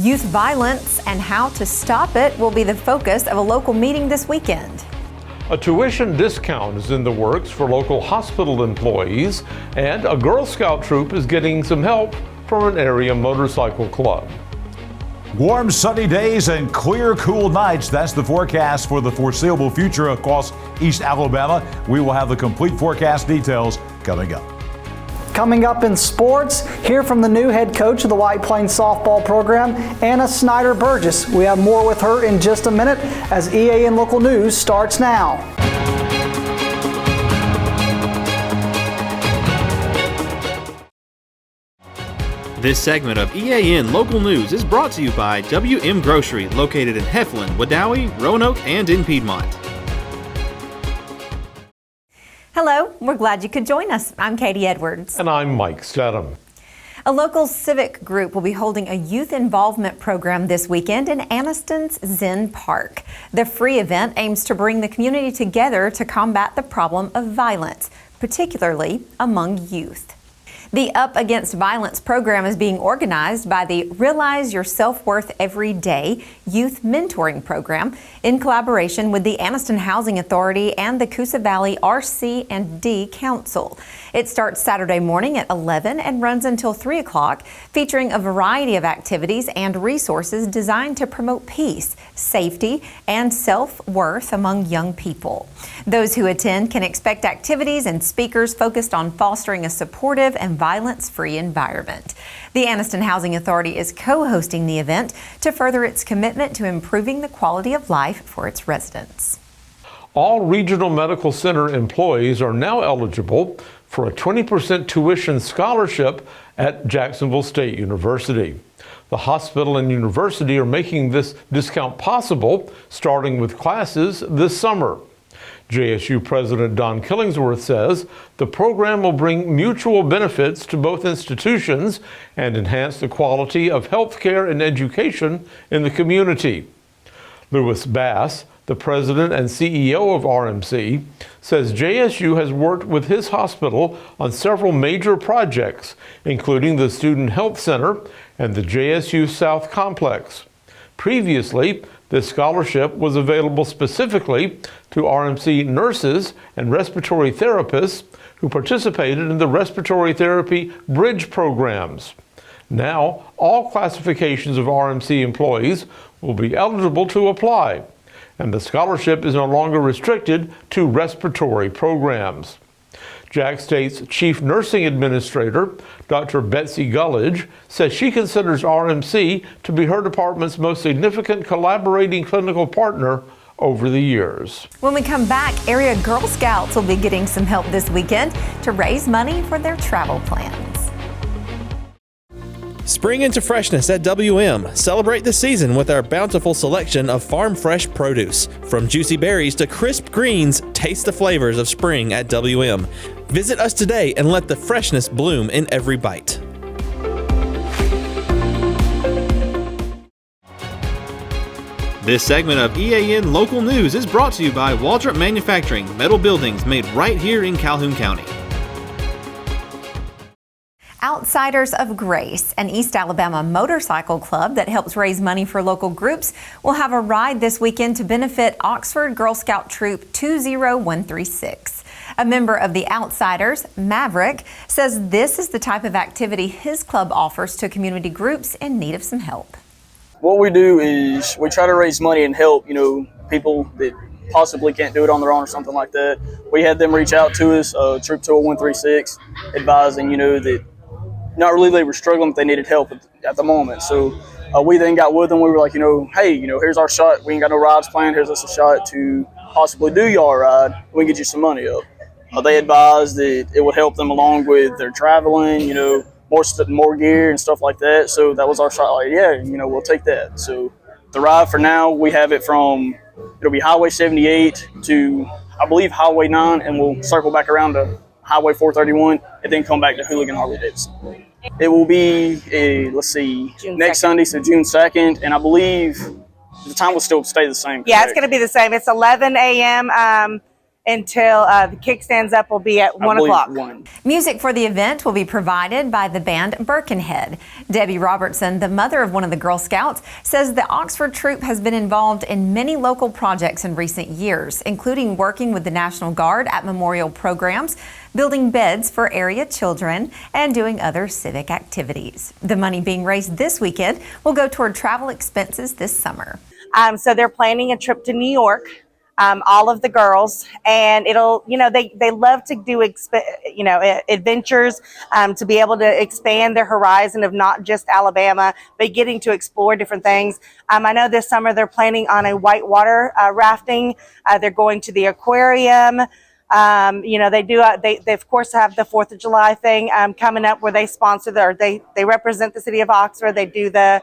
Youth violence and how to stop it will be the focus of a local meeting this weekend. A tuition discount is in the works for local hospital employees, and a Girl Scout troop is getting some help from an area motorcycle club. Warm, sunny days and clear, cool nights. That's the forecast for the foreseeable future across East Alabama. We will have the complete forecast details coming up. Coming up in sports, hear from the new head coach of the White Plains softball program, Anna Snyder Burgess. We have more with her in just a minute as EAN Local News starts now. This segment of EAN Local News is brought to you by WM Grocery, located in Heflin, Wedowee, Roanoke, and in Piedmont. Hello, we're glad you could join us. I'm Katie Edwards. And I'm Mike Stedham. A local civic group will be holding a youth involvement program this weekend in Anniston's Zen Park. The free event aims to bring the community together to combat the problem of violence, particularly among youth. The Up Against Violence program is being organized by the Realize Your Self-Worth Every Day Youth Mentoring Program in collaboration with the Anniston Housing Authority and the Coosa Valley RC&D Council. It starts Saturday morning at 11 and runs until 3 o'clock, featuring a variety of activities and resources designed to promote peace, safety, and self-worth among young people. Those who attend can expect activities and speakers focused on fostering a supportive and violence-free environment. The Anniston Housing Authority is co-hosting the event to further its commitment to improving the quality of life for its residents. All Regional Medical Center employees are now eligible for a 20% tuition scholarship at Jacksonville State University. The hospital and university are making this discount possible, starting with classes this summer. JSU President Don Killingsworth says the program will bring mutual benefits to both institutions and enhance the quality of health care and education in the community. Lewis Bass, the president and CEO of RMC, says JSU has worked with his hospital on several major projects, including the Student Health Center and the JSU South Complex. Previously, this scholarship was available specifically to RMC nurses and respiratory therapists who participated in the respiratory therapy bridge programs. Now, all classifications of RMC employees will be eligible to apply, and the scholarship is no longer restricted to respiratory programs. Jack State's Chief Nursing Administrator, Dr. Betsy Gullidge, says she considers RMC to be her department's most significant collaborating clinical partner over the years. When we come back, area Girl Scouts will be getting some help this weekend to raise money for their travel plans. Spring into freshness at WM. Celebrate the season with our bountiful selection of farm fresh produce. From juicy berries to crisp greens, taste the flavors of spring at WM. Visit us today and let the freshness bloom in every bite. This segment of EAN Local News is brought to you by Waldrop Manufacturing, metal buildings made right here in Calhoun County. Outsiders of Grace, an East Alabama motorcycle club that helps raise money for local groups, will have a ride this weekend to benefit Oxford Girl Scout Troop 20136. A member of the Outsiders, Maverick, says this is the type of activity his club offers to community groups in need of some help. What we do is we try to raise money and help, people that possibly can't do it on their own or something like that. We had them reach out to us, Troop 20136, advising, that not really they were struggling, but they needed help at the moment. So we then got with them. We were like, hey, here's our shot. We ain't got no rides planned. Here's us a shot to possibly do y'all ride. We can get you some money up. They advised that it would help them along with their traveling, more gear and stuff like that. So that was our shot. Like, yeah, we'll take that. So the ride for now, we have it from, it'll be Highway 78 to, I believe, Highway 9, and we'll circle back around to Highway 431 and then come back to Hooligan Harley Davidson. It will be, next Sunday, so June 2nd, and I believe the time will still stay the same. Yeah, it's going to be the same. It's 11 a.m. until the kickstands up will be at I 1 believe o'clock. 1. Music for the event will be provided by the band Birkenhead. Debbie Robertson, the mother of one of the Girl Scouts, says the Oxford Troop has been involved in many local projects in recent years, including working with the National Guard at memorial programs, building beds for area children, and doing other civic activities. The money being raised this weekend will go toward travel expenses this summer. So they're planning a trip to New York, all of the girls, and it'll, they love to do, adventures, to be able to expand their horizon of not just Alabama, but getting to explore different things. I know this summer they're planning on a whitewater rafting. They're going to the aquarium. They of course have the 4th of July thing coming up where they sponsor they represent the city of Oxford. They do the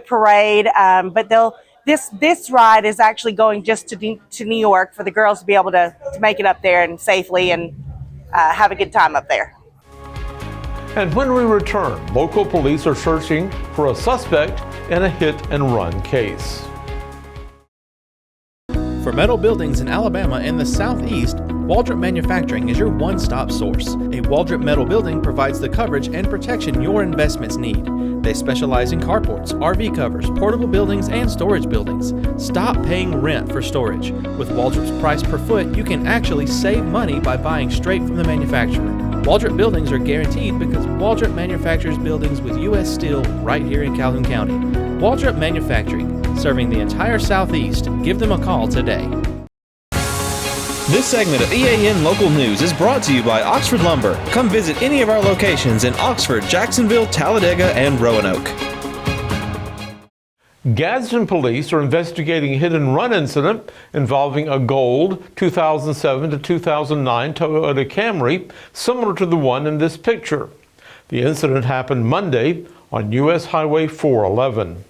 parade, but this ride is actually going just to New York for the girls to be able to make it up there and safely and have a good time up there. And when we return, local police are searching for a suspect in a hit and run case. For metal buildings in Alabama and the Southeast, Waldrop Manufacturing is your one-stop source. A Waldrop metal building provides the coverage and protection your investments need. They specialize in carports, RV covers, portable buildings, and storage buildings. Stop paying rent for storage. With Waldrop's price per foot, you can actually save money by buying straight from the manufacturer. Waldrop buildings are guaranteed because Waldrop manufactures buildings with U.S. steel right here in Calhoun County. Waldrop Manufacturing, serving the entire Southeast. Give them a call today. This segment of EAN Local News is brought to you by Oxford Lumber. Come visit any of our locations in Oxford, Jacksonville, Talladega, and Roanoke. Gadsden police are investigating a hit and run incident involving a gold 2007 to 2009 Toyota Camry, similar to the one in this picture. The incident happened Monday on U.S. Highway 411.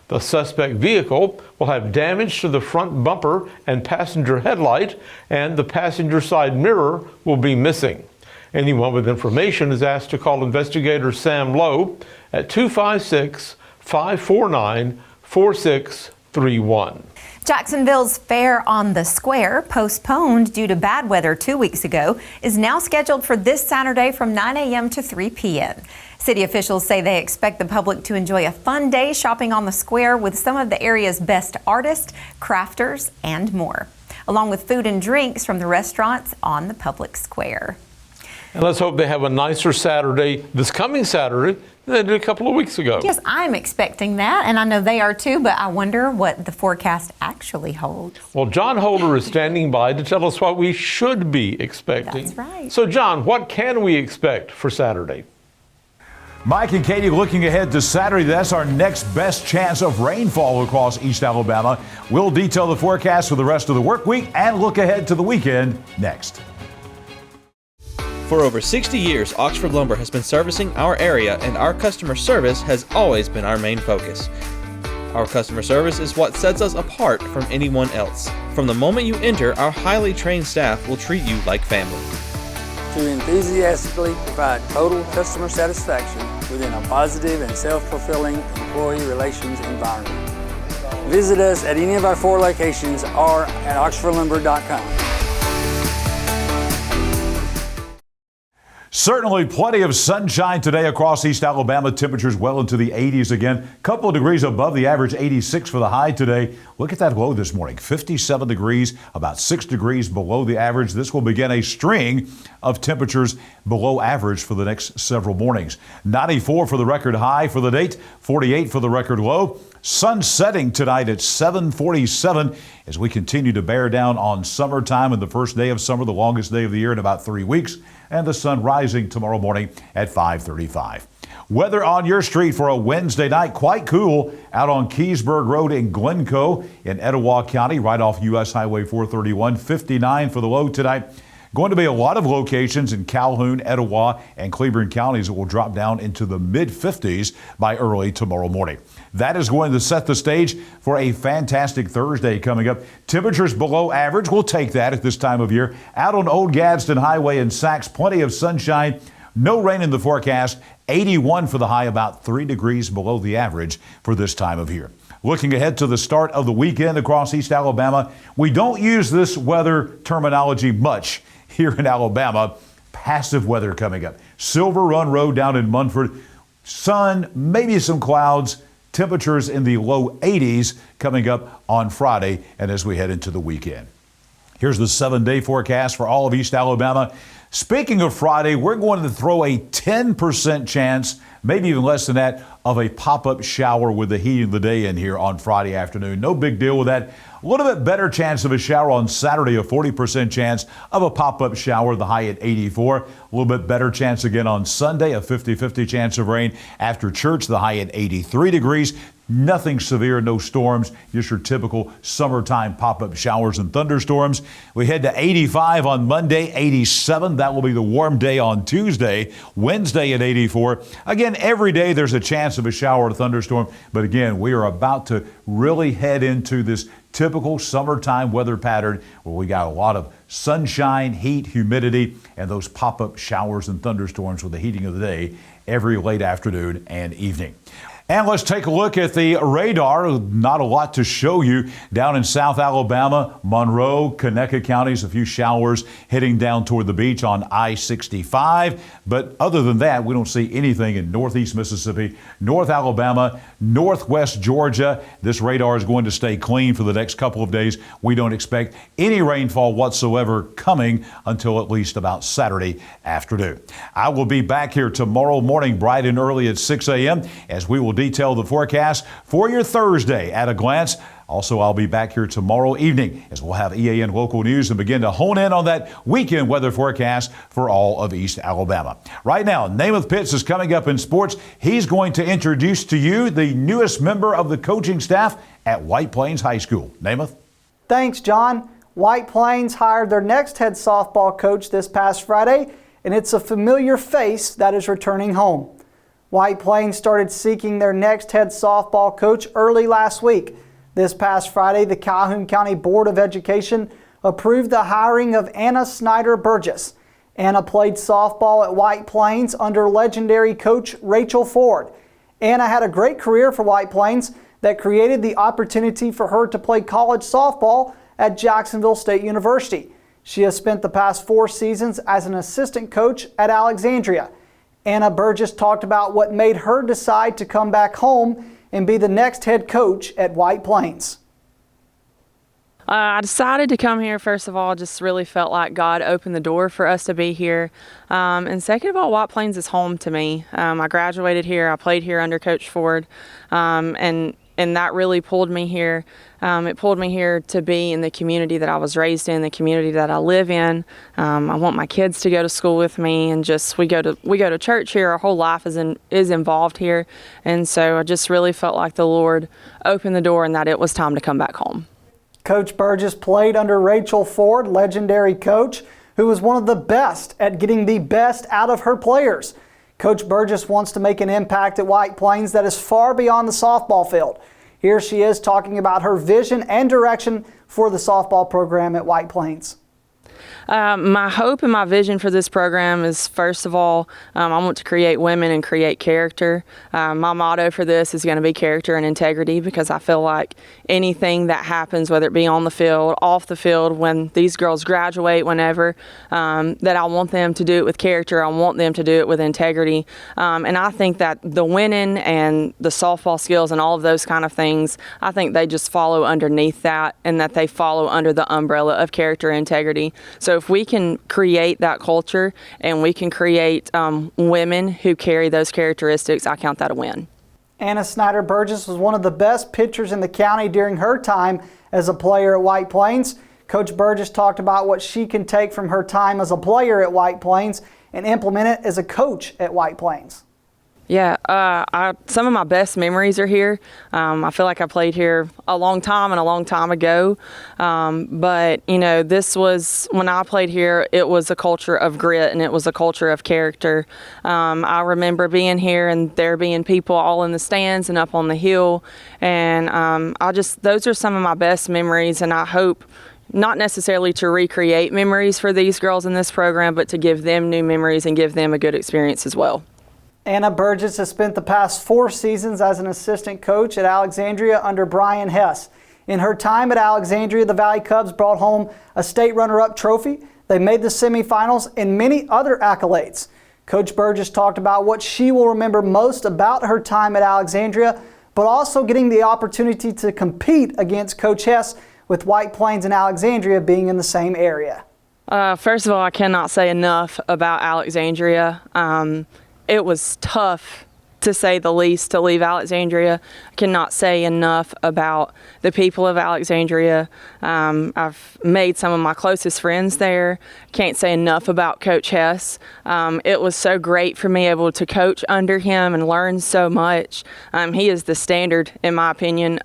The suspect vehicle will have damage to the front bumper and passenger headlight, and the passenger side mirror will be missing. Anyone with information is asked to call investigator Sam Lowe at 256-549-4631. Jacksonville's Fair on the Square, postponed due to bad weather 2 weeks ago, is now scheduled for this Saturday from 9 a.m. to 3 p.m. City officials say they expect the public to enjoy a fun day shopping on the square with some of the area's best artists, crafters, and more, along with food and drinks from the restaurants on the public square. And let's hope they have a nicer Saturday this coming Saturday than they did a couple of weeks ago. Yes, I'm expecting that, and I know they are too, but I wonder what the forecast actually holds. Well, John Holder is standing by to tell us what we should be expecting. That's right. So, John, what can we expect for Saturday? Mike and Katie looking ahead to Saturday. That's our next best chance of rainfall across East Alabama. We'll detail the forecast for the rest of the work week and look ahead to the weekend next. For over 60 years, Oxford Lumber has been servicing our area, and our customer service has always been our main focus. Our customer service is what sets us apart from anyone else. From the moment you enter, our highly trained staff will treat you like family. To enthusiastically provide total customer satisfaction within a positive and self-fulfilling employee relations environment. Visit us at any of our 4 locations or at oxfordlumber.com. Certainly plenty of sunshine today across East Alabama. Temperatures well into the 80s again. Couple of degrees above the average, 86 for the high today. Look at that low this morning, 57 degrees, about 6 degrees below the average. This will begin a string of temperatures below average for the next several mornings. 94 for the record high for the date, 48 for the record low. Sun setting tonight at 7:47 as we continue to bear down on summertime and the first day of summer, the longest day of the year in about 3 weeks, and the sun rising tomorrow morning at 5:35. Weather on your street for a Wednesday night, quite cool out on Keysburg Road in Glencoe in Etowah County, right off U.S. Highway 431. 59 for the low tonight. Going to be a lot of locations in Calhoun, Etowah, and Cleburne counties that will drop down into the mid-50s by early tomorrow morning. That is going to set the stage for a fantastic Thursday coming up. Temperatures below average. We'll take that at this time of year. Out on Old Gadsden Highway in Sachs, plenty of sunshine. No rain in the forecast. 81 for the high, about 3 degrees below the average for this time of year. Looking ahead to the start of the weekend across East Alabama, we don't use this weather terminology much here in Alabama. Passive weather coming up. Silver Run Road down in Munford. Sun, maybe some clouds. Temperatures in the low 80s coming up on Friday and as we head into the weekend. Here's the 7-day forecast for all of East Alabama. Speaking of Friday, we're going to throw a 10% chance, maybe even less than that, of a pop-up shower with the heat of the day in here on Friday afternoon. No big deal with that. A little bit better chance of a shower on Saturday, a 40% chance of a pop-up shower, the high at 84. A little bit better chance again on Sunday, a 50-50 chance of rain after church, the high at 83 degrees. Nothing severe, no storms, just your typical summertime pop-up showers and thunderstorms. We head to 85 on Monday, 87. That will be the warm day on Tuesday. Wednesday at 84. Again, every day there's a chance of a shower or thunderstorm. But again, we are about to really head into this typical summertime weather pattern where we got a lot of sunshine, heat, humidity, and those pop-up showers and thunderstorms with the heating of the day every late afternoon and evening. And let's take a look at the radar. Not a lot to show you down in South Alabama, Monroe, Conecuh counties, a few showers heading down toward the beach on I-65. But other than that, we don't see anything in northeast Mississippi, North Alabama, northwest Georgia. This radar is going to stay clean for the next couple of days. We don't expect any rainfall whatsoever coming until at least about Saturday afternoon. I will be back here tomorrow morning bright and early at 6 a.m. as we will detail the forecast for your Thursday at a glance. Also, I'll be back here tomorrow evening as we'll have EAN local news and begin to hone in on that weekend weather forecast for all of East Alabama. Right now, Namath Pitts is coming up in sports. He's going to introduce to you the newest member of the coaching staff at White Plains High School. Namath? Thanks, John. White Plains hired their next head softball coach this past Friday, and it's a familiar face that is returning home. White Plains started seeking their next head softball coach early last week. This past Friday, the Calhoun County Board of Education approved the hiring of Anna Snyder Burgess. Anna played softball at White Plains under legendary coach Rachel Ford. Anna had a great career for White Plains that created the opportunity for her to play college softball at Jacksonville State University. She has spent the past 4 seasons as an assistant coach at Alexandria. Anna Burgess talked about what made her decide to come back home and be the next head coach at White Plains. I decided to come here, first of all, just really felt like God opened the door for us to be here. And second of all, White Plains is home to me. I graduated here, I played here under Coach Ford, and that really pulled me here. It pulled me here to be in the community that I was raised in, the community that I live in. I want my kids to go to school with me, and just we go to church here. Our whole life is involved here, and so I just really felt like the Lord opened the door and that it was time to come back home. Coach Burgess played under Rachel Ford, legendary coach, who was one of the best at getting the best out of her players. Coach Burgess wants to make an impact at White Plains that is far beyond the softball field. Here she is talking about her vision and direction for the softball program at White Plains. My hope and my vision for this program is, first of all, I want to create women and create character. My motto for this is going to be character and integrity, because I feel like anything that happens, whether it be on the field, off the field, when these girls graduate, whenever, that I want them to do it with character. I want them to do it with integrity. And I think that the winning and the softball skills and all of those kind of things, I think they just follow underneath that, and that they follow under the umbrella of character and integrity. So if we can create that culture and we can create women who carry those characteristics, I count that a win. Anna Snyder Burgess was one of the best pitchers in the county during her time as a player at White Plains. Coach Burgess talked about what she can take from her time as a player at White Plains and implement it as a coach at White Plains. Yeah, some of my best memories are here. I feel like I played here a long time and a long time ago. But, you know, this was, when I played here, it was a culture of grit and it was a culture of character. I remember being here and there being people all in the stands and up on the hill. And those are some of my best memories, and I hope not necessarily to recreate memories for these girls in this program, but to give them new memories and give them a good experience as well. Anna Burgess has spent the past 4 seasons as an assistant coach at Alexandria under Brian Hess. In her time at Alexandria, the Valley Cubs brought home a state runner-up trophy. They made the semifinals and many other accolades. Coach Burgess talked about what she will remember most about her time at Alexandria, but also getting the opportunity to compete against Coach Hess, with White Plains and Alexandria being in the same area. First of all, I cannot say enough about Alexandria. It was tough, to say the least, to leave Alexandria. I cannot say enough about the people of Alexandria. I've made some of my closest friends there. Can't say enough about Coach Hess. It was so great for me able to coach under him and learn so much. He is the standard, in my opinion.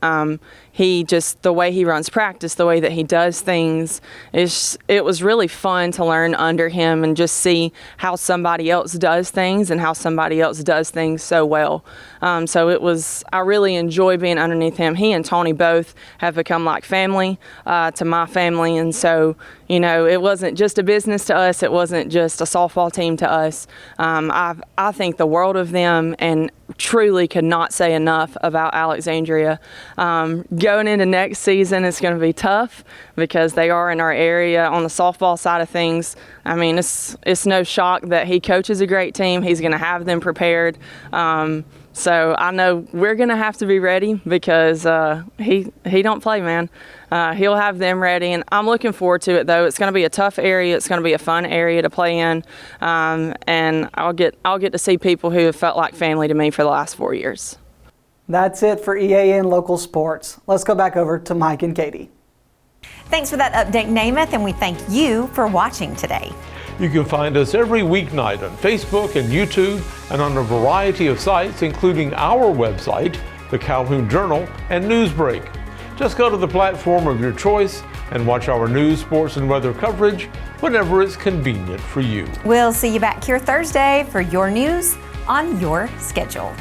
The way he runs practice, the way that he does things, it was really fun to learn under him and just see how somebody else does things and how somebody else does things so well. I really enjoy being underneath him. He and Tony both have become like family to my family, and so, it wasn't just a business to us. It wasn't just a softball team to us. I think the world of them and truly could not say enough about Alexandria. Going into next season, it's going to be tough because they are in our area on the softball side of things. I mean, it's no shock that he coaches a great team. He's going to have them prepared. So I know we're going to have to be ready because he don't play, man. He'll have them ready, and I'm looking forward to it, though. It's going to be a tough area. It's going to be a fun area to play in, and I'll get to see people who have felt like family to me for the last 4 years. That's it for EAN Local Sports. Let's go back over to Mike and Katie. Thanks for that update, Namath, and we thank you for watching today. You can find us every weeknight on Facebook and YouTube and on a variety of sites, including our website, the Calhoun Journal, and Newsbreak. Just go to the platform of your choice and watch our news, sports, and weather coverage whenever it's convenient for you. We'll see you back here Thursday for your news on your schedule.